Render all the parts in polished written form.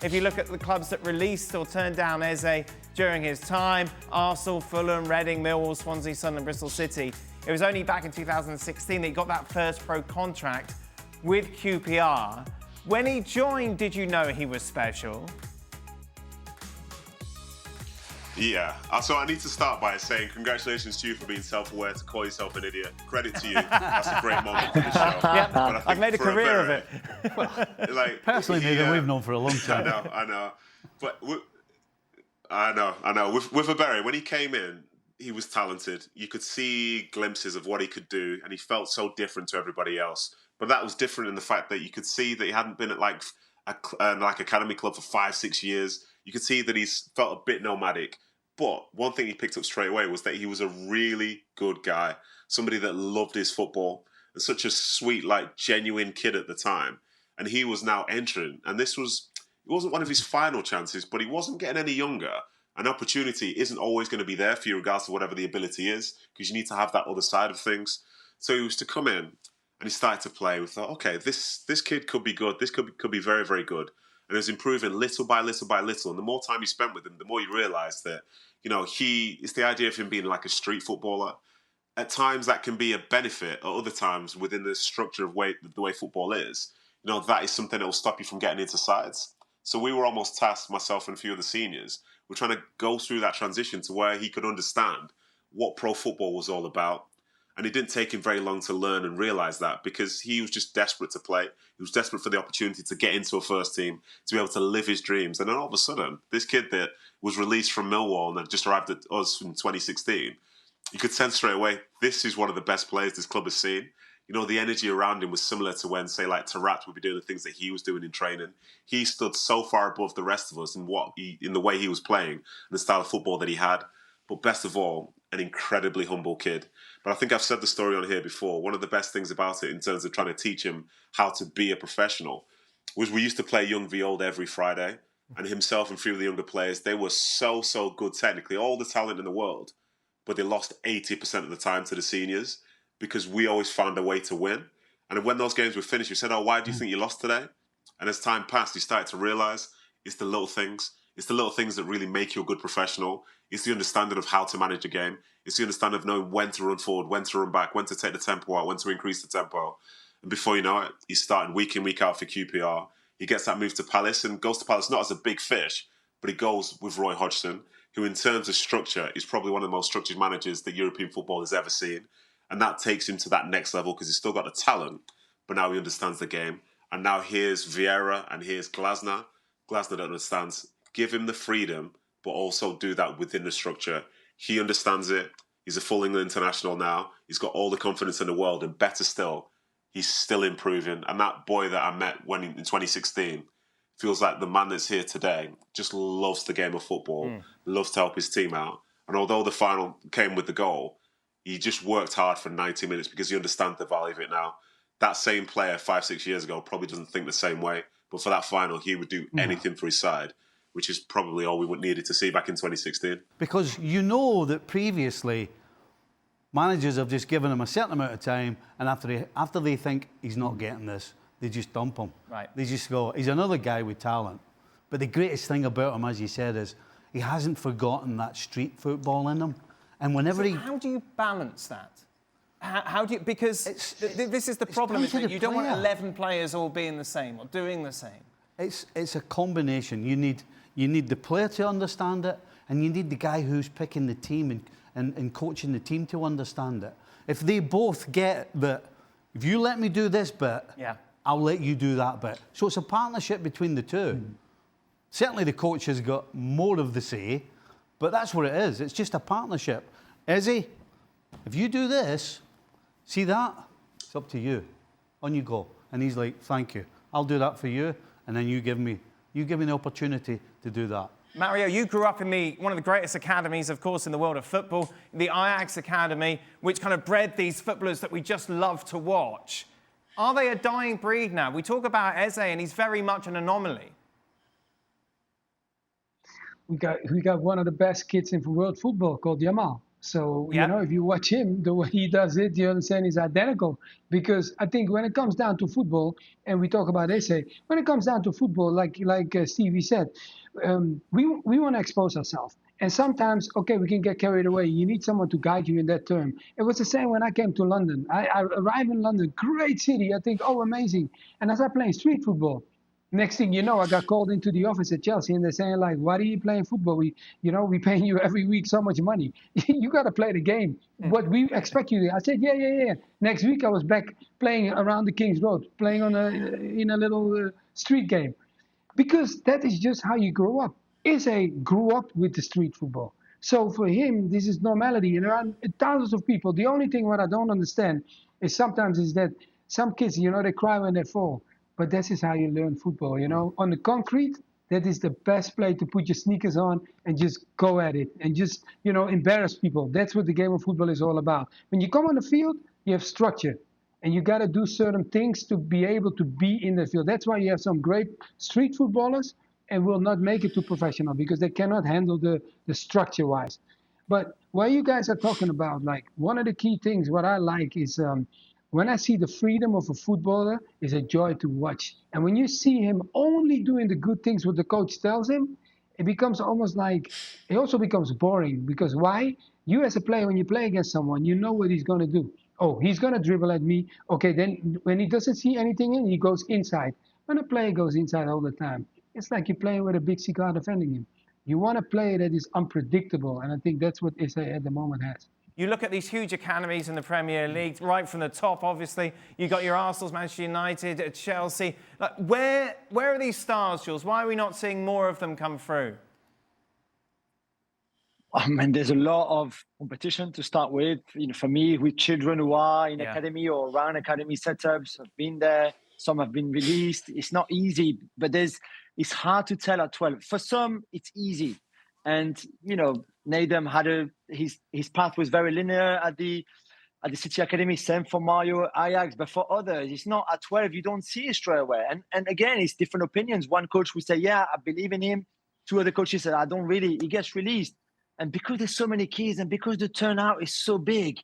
If you look at the clubs that released or turned down Eze during his time, Arsenal, Fulham, Reading, Millwall, Swansea, Sunderland, Bristol City, it was only back in 2016 that he got that first pro contract with QPR. When he joined, did you know he was special? Yeah, so I need to start by saying congratulations to you for being self-aware to call yourself an idiot. Credit to you. That's a great moment for the show. Yeah, I've made a career of it. Like, personally, Nedum, we've known for a long time. I know. But I know. With Eberechi, when he came in, he was talented. You could see glimpses of what he could do, and he felt so different to everybody else. But that was different in the fact that you could see that he hadn't been at like academy club for 5-6 years. You could see that he's felt a bit nomadic. But one thing he picked up straight away was that he was a really good guy, somebody that loved his football, and such a sweet, like, genuine kid at the time. And he was now entering, and it wasn't one of his final chances, but he wasn't getting any younger. An opportunity isn't always going to be there for you, regardless of whatever the ability is, because you need to have that other side of things. So he was to come in, and he started to play. We thought, okay, this kid could be good. This could be very, very good. And it was improving little by little by little. And the more time you spent with him, the more you realised that, you know, it's the idea of him being like a street footballer. At times that can be a benefit, or other times within the structure of the way football is, you know, that is something that will stop you from getting into sides. So we were almost tasked, myself and a few of the seniors, we're trying to go through that transition to where he could understand what pro football was all about. And it didn't take him very long to learn and realise that, because he was just desperate to play. He was desperate for the opportunity to get into a first team, to be able to live his dreams. And then all of a sudden, this kid that was released from Millwall and had just arrived at us in 2016, you could sense straight away, this is one of the best players this club has seen. You know, the energy around him was similar to when, say, like Tarat would be doing the things that he was doing in training. He stood so far above the rest of us in the way he was playing and the style of football that he had. But best of all, an incredibly humble kid. But I think I've said the story on here before. One of the best things about it in terms of trying to teach him how to be a professional was we used to play Young v Old every Friday. And himself and 3 of the younger players, they were so good technically, all the talent in the world. But they lost 80% of the time to the seniors because we always found a way to win. And when those games were finished, we said, oh, why do you think you lost today? And as time passed, he started to realise it's the little things. It's the little things that really make you a good professional. It's the understanding of how to manage a game. It's the understanding of knowing when to run forward, when to run back, when to take the tempo out, when to increase the tempo. And before you know it, he's starting week in, week out for QPR. He gets that move to Palace and goes to Palace not as a big fish, but he goes with Roy Hodgson, who in terms of structure is probably one of the most structured managers that European football has ever seen. And that takes him to that next level because he's still got the talent, but now he understands the game. And now here's Vieira and here's Glasner. Glasner understands. Give him the freedom, but also do that within the structure. He understands it. He's a full England international now. He's got all the confidence in the world, and better still, he's still improving. And that boy that I met in 2016 feels like the man that's here today just loves the game of football, loves to help his team out. And although the final came with the goal, he just worked hard for 90 minutes because he understands the value of it now. That same player 5-6 years ago probably doesn't think the same way. But for that final, he would do anything for his side, which is probably all we needed to see back in 2016. Because you know that previously managers have just given him a certain amount of time, and after they think he's not getting this, they just dump him. Right. They just go, he's another guy with talent. But the greatest thing about him, as you said, is he hasn't forgotten that street football in him. And whenever how do you balance that? How do you, because this is the problem, is that you don't want 11 players all being the same or doing the same. It's a combination. You need the player to understand it, and you need the guy who's picking the team and coaching the team to understand it. If they both get that, if you let me do this bit, I'll let you do that bit. So it's a partnership between the two. Certainly the coach has got more of the say, but that's what it is. It's just a partnership. Izzy, if you do this, see that? It's up to you. On you go. And he's like, thank you. I'll do that for you, and then you give me the opportunity to do that. Mario, you grew up in one of the greatest academies, of course, in the world of football, the Ajax Academy, which kind of bred these footballers that we just love to watch. Are they a dying breed now? We talk about Eze, and he's very much an anomaly. We got one of the best kids in world football called Yamal. So, Yeah. if you watch him, the way he does it, you understand, is identical. Because I think when it comes down to football, and we talk about essay, when it comes down to football, like Stevie said, we want to expose ourselves. And sometimes, okay, we can get carried away. You need someone to guide you in that term. It was the same when I came to London. I arrived in London, great city. I think, oh, amazing. And I started playing street football. Next thing you know, I got called into the office at Chelsea, and they're saying like, "Why are you playing football? We paying you every week so much money. You got to play the game. What we expect you to." I said, "Yeah." Next week, I was back playing around the King's Road, playing in a little street game, because that is just how you grow up. Eze grew up with the street football. So for him, this is normality. And there are thousands of people. The only thing what I don't understand is sometimes is that some kids, they cry when they fall. But this is how you learn football. On the concrete, that is the best play to put your sneakers on and just go at it and just, embarrass people. That's what the game of football is all about. When you come on the field, you have structure. And you got to do certain things to be able to be in the field. That's why you have some great street footballers and will not make it to professional because they cannot handle the structure wise. But what you guys are talking about, like one of the key things, what I like is when I see the freedom of a footballer is a joy to watch. And when you see him only doing the good things what the coach tells him, it becomes almost like, it also becomes boring because why? You as a player, when you play against someone, you know what he's going to do. Oh, he's going to dribble at me. Okay, then when he doesn't see anything in, he goes inside. When a player goes inside all the time, it's like you're playing with a big cigar defending him. You want a player that is unpredictable, and I think that's what Issa at the moment has. You look at these huge academies in the Premier League, right from the top, obviously. You've got your Arsenal, Manchester United, Chelsea. Like, where are these stars, Jules? Why are we not seeing more of them come through? There's a lot of competition to start with. For me, with children who are in academy or around academy setups, have been there. Some have been released. It's not easy, but it's hard to tell at 12. For some, it's easy. And, Nedum had his path was very linear at the City Academy, same for Mario, Ajax, but for others, it's not at 12, you don't see it straight away. And again, it's different opinions. One coach will say, yeah, I believe in him. Two other coaches said, I don't really, he gets released. And because there's so many kids and because the turnout is so big,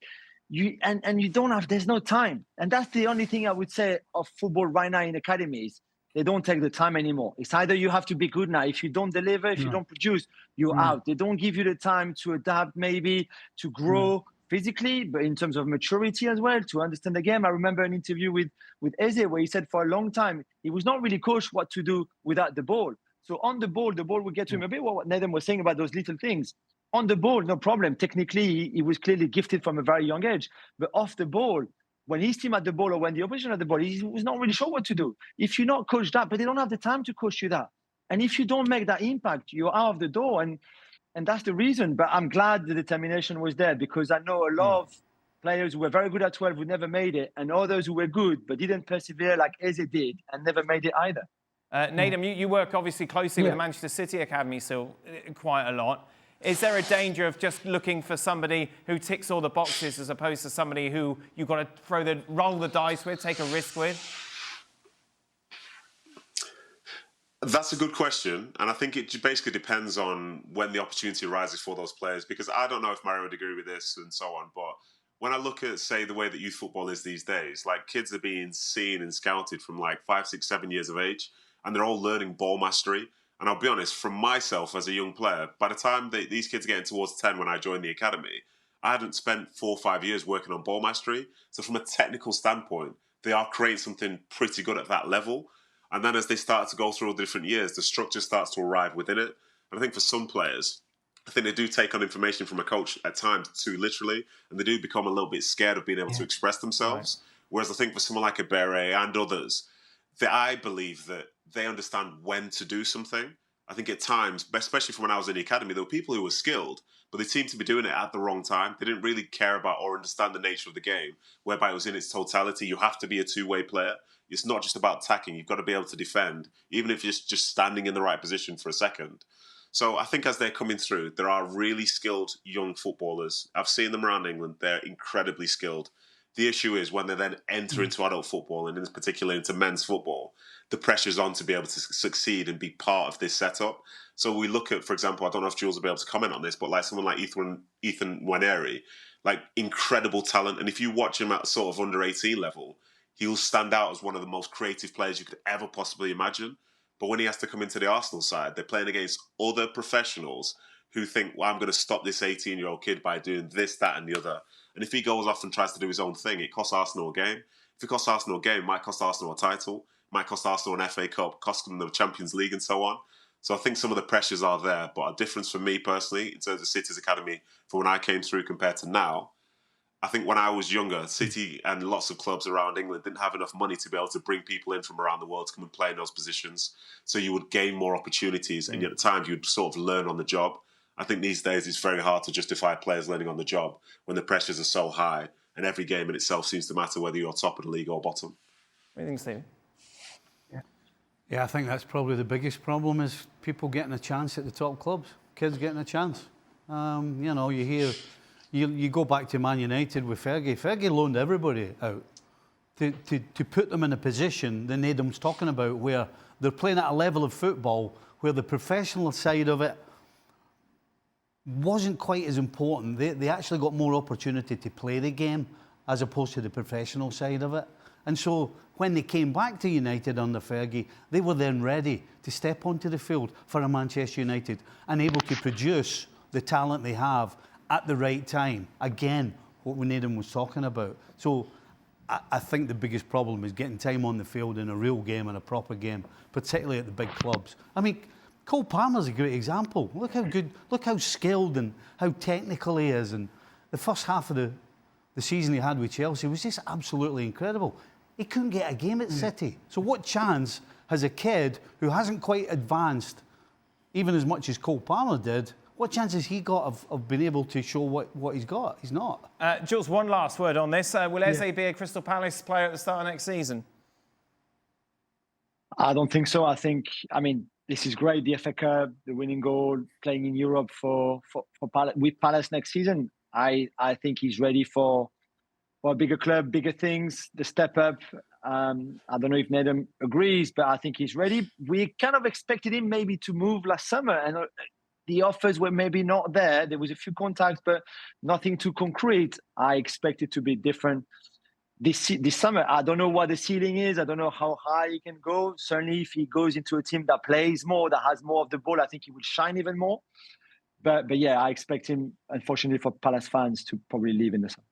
there's no time. And that's the only thing I would say of football right now in academies. They don't take the time anymore. It's either you have to be good now. If you don't deliver, if you don't produce, you're out. They don't give you the time to adapt, maybe to grow physically, but in terms of maturity as well, to understand the game. I remember an interview with Eze where he said for a long time, he was not really coached what to do without the ball. So on the ball would get to him a bit what Nedum was saying about those little things. On the ball, no problem. Technically, he was clearly gifted from a very young age. But off the ball, when his team had the ball or when the opposition had the ball, he was not really sure what to do. If you're not coached that, but they don't have the time to coach you that. And if you don't make that impact, you're out of the door. And that's the reason. But I'm glad the determination was there because I know a lot of players who were very good at 12 who never made it and others who were good but didn't persevere like Eze did and never made it either. Nedum, you work obviously closely with the Manchester City Academy still quite a lot. Is there a danger of just looking for somebody who ticks all the boxes as opposed to somebody who you've got to roll the dice with, take a risk with? That's a good question. And I think it basically depends on when the opportunity arises for those players, because I don't know if Mario would agree with this and so on. But when I look at, say, the way that youth football is these days, like kids are being seen and scouted from like 5, 6, 7 years of age, and they're all learning ball mastery. And I'll be honest, from myself as a young player, by the time these kids are getting towards 10 when I joined the academy, I hadn't spent 4 or 5 years working on ball mastery. So from a technical standpoint, they are creating something pretty good at that level. And then as they start to go through all the different years, the structure starts to arrive within it. And I think for some players, I think they do take on information from a coach at times too literally, and they do become a little bit scared of being able to express themselves. Right. Whereas I think for someone like Eberechi and others, I believe that they understand when to do something. I think at times, especially from when I was in the academy, there were people who were skilled, but they seemed to be doing it at the wrong time. They didn't really care about or understand the nature of the game, whereby it was in its totality. You have to be a two-way player. It's not just about attacking. You've got to be able to defend, even if you're just standing in the right position for a second. So I think as they're coming through, there are really skilled young footballers. I've seen them around England. They're incredibly skilled. The issue is when they then enter into adult football, and in particular into men's football, the pressure's on to be able to succeed and be part of this setup. So we look at, for example, I don't know if Jules will be able to comment on this, but like someone like Ethan Nwaneri, like incredible talent. And if you watch him at sort of under 18 level, he'll stand out as one of the most creative players you could ever possibly imagine. But when he has to come into the Arsenal side, they're playing against other professionals who think, well, I'm going to stop this 18-year-old kid by doing this, that, and the other. And if he goes off and tries to do his own thing, it costs Arsenal a game. If it costs Arsenal a game, it might cost Arsenal a title, might cost Arsenal an FA Cup, cost them the Champions League and so on. So I think some of the pressures are there. But a difference for me personally, in terms of City's academy, for when I came through compared to now, I think when I was younger, City and lots of clubs around England didn't have enough money to be able to bring people in from around the world to come and play in those positions. So you would gain more opportunities, and at the time you'd sort of learn on the job. I think these days it's very hard to justify players learning on the job when the pressures are so high, and every game in itself seems to matter whether you're top of the league or bottom. What do you think, Steve? Yeah, I think that's probably the biggest problem is people getting a chance at the top clubs, kids getting a chance. You know, you hear, you go back to Man United with Fergie. Fergie loaned everybody out to put them in a position that Nedum's talking about where they're playing at a level of football where the professional side of it wasn't quite as important. They actually got more opportunity to play the game as opposed to the professional side of it. And so when they came back to United under Fergie, they were then ready to step onto the field for a Manchester United and able to produce the talent they have at the right time. Again, what Nedum was talking about. So I think the biggest problem is getting time on the field in a real game and a proper game, particularly at the big clubs. I mean, Cole Palmer's a great example. Look how good, look how skilled and how technical he is. And the first half of the season he had with Chelsea was just absolutely incredible. He couldn't get a game at City. So what chance has a kid who hasn't quite advanced, even as much as Cole Palmer did, what chance has he got of being able to show what he's got? He's not. Jules, one last word on this. Will Eze be a Crystal Palace player at the start of next season? I don't think so. I mean, this is great. The FA Cup, the winning goal, playing in Europe for Palace, with Palace next season. I think he's ready for a bigger club, bigger things, the step up. I don't know if Nedum agrees, but I think he's ready. We kind of expected him maybe to move last summer, and the offers were maybe not there. There was a few contacts, but nothing too concrete. I expect it to be different this summer. I don't know what the ceiling is. I don't know how high he can go. Certainly, if he goes into a team that plays more, that has more of the ball, I think he will shine even more. But yeah, I expect him, unfortunately for Palace fans, to probably leave in the summer.